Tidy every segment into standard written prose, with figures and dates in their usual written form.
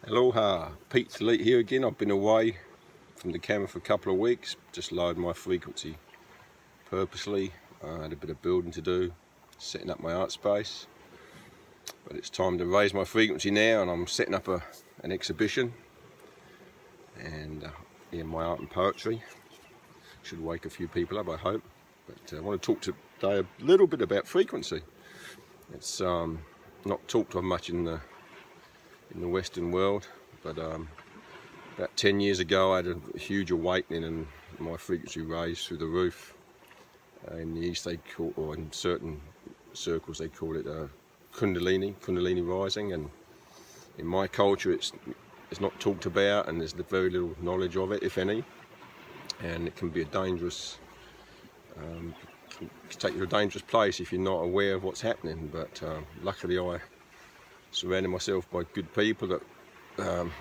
Hello, PeteDelete here again. I've been away from the camera for a couple of weeks, just lowered my frequency purposely. I had a bit of building to do, setting up my art space, but it's time to raise my frequency now, and I'm setting up an exhibition and in my art and poetry. Should wake a few people up, I hope. But I want to talk today a little bit about frequency. It's not talked of much in the Western world, but about 10 years ago I had a huge awakening and my frequency raised through the roof. In the East they call, or in certain circles they call it Kundalini rising, and in my culture it's not talked about and there's very little knowledge of it, if any, and it can be a dangerous, can take you to a dangerous place if you're not aware of what's happening. But luckily I surrounded myself by good people that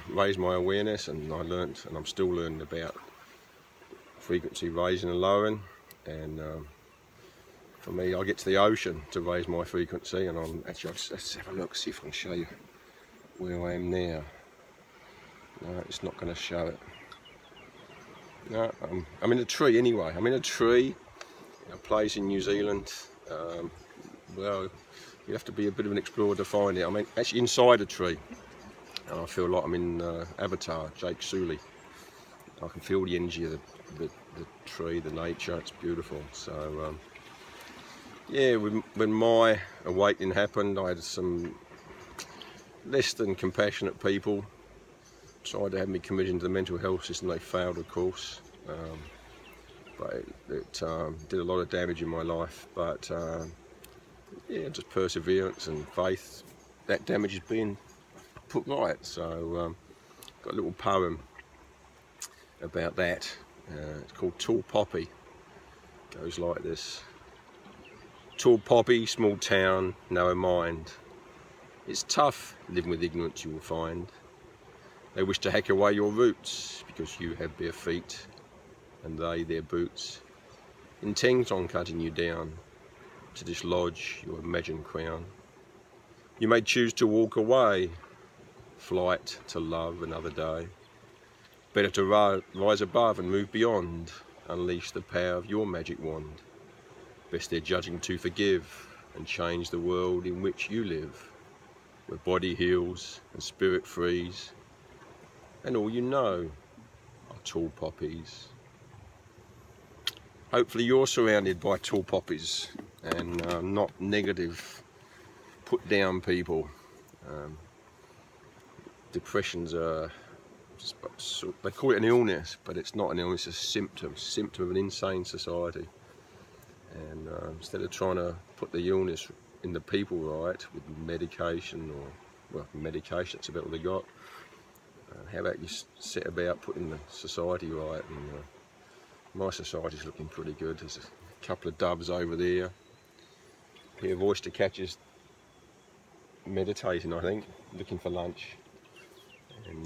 raised my awareness, and I learnt, and I'm still learning about frequency raising and lowering. And for me, I get to the ocean to raise my frequency, and let's have a look, see if I can show you where I am now. No, it's not going to show it. No, I'm in a tree anyway. I'm in a tree in a place in New Zealand. Well, you have to be a bit of an explorer to find it. I'm actually inside a tree, and I feel like I'm in Avatar, Jake Sully. I can feel the energy of the tree, the nature. It's beautiful. So yeah, when my awakening happened, I had some less than compassionate people tried to have me committed into the mental health system. They failed, of course, but it did a lot of damage in my life. But yeah, just perseverance and faith, that damage is being put right. So got a little poem about that. It's called Tall Poppy. Goes like this. Tall poppy, small town, narrow mind. It's tough living with ignorance, you will find. They wish to hack away your roots because you have bare feet and they their boots, intent on cutting you down to dislodge your imagined crown. You may choose to walk away, flight to love another day. Better to rise above and move beyond, unleash the power of your magic wand. Best they're judging to forgive and change the world in which you live, where body heals and spirit frees, and all you know are tall poppies. Hopefully you're surrounded by tall poppies and not negative, put down people. Depression's they call it an illness, but it's not an illness, it's a symptom of an insane society. And instead of trying to put the illness in the people right with medication, medication, that's about all they got. How about you set about putting the society right? And my society's looking pretty good. There's a couple of doves over there, a pair of oyster catchers meditating, I think, looking for lunch. And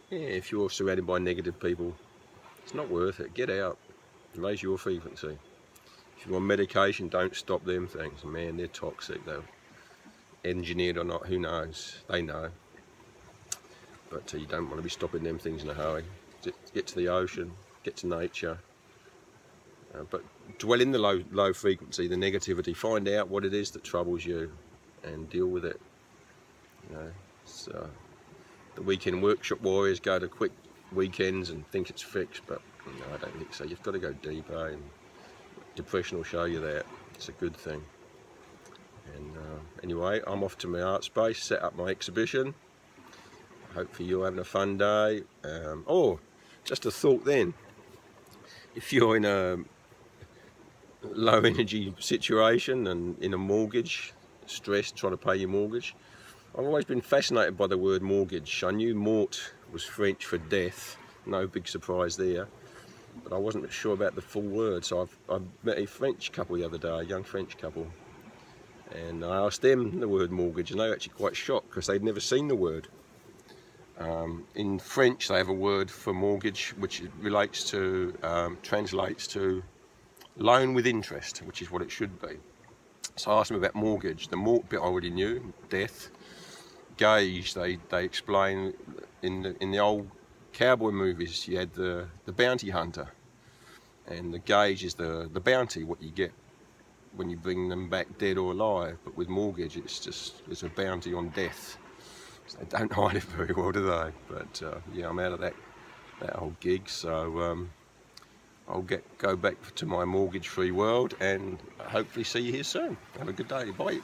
yeah, if you're surrounded by negative people, it's not worth it. Get out, raise your frequency. If you're on medication, don't stop them things. Man, they're toxic. They're engineered or not, who knows? They know. But you don't want to be stopping them things in a hurry. Get to the ocean, get to nature. But dwell in the low frequency, the negativity. Find out what it is that troubles you and deal with it. You know, it's, the weekend workshop warriors go to quick weekends and think it's fixed, but I don't think so. You've got to go deeper, and depression will show you that. It's a good thing. And anyway, I'm off to my art space, set up my exhibition. Hopefully you're having a fun day. Oh, just a thought then. If you're in a low energy situation and in a mortgage, stressed trying to pay your mortgage, I've always been fascinated by the word mortgage. I knew mort was French for death, no big surprise there, but I wasn't sure about the full word. So I met a French couple the other day, a young French couple, and I asked them the word mortgage, and they were actually quite shocked because they'd never seen the word. In French they have a word for mortgage which relates to, translates to loan with interest, which is what it should be. So I asked them about mortgage. The mort bit I already knew, death. gauge, they explain in the old cowboy movies, you had the bounty hunter, and the gauge is the bounty, what you get when you bring them back dead or alive. But with mortgage, it's a bounty on death. So they don't hide it very well, do they? But yeah, I'm out of that whole gig, so I'll go back to my mortgage-free world and hopefully see you here soon. Have a good day. Bye.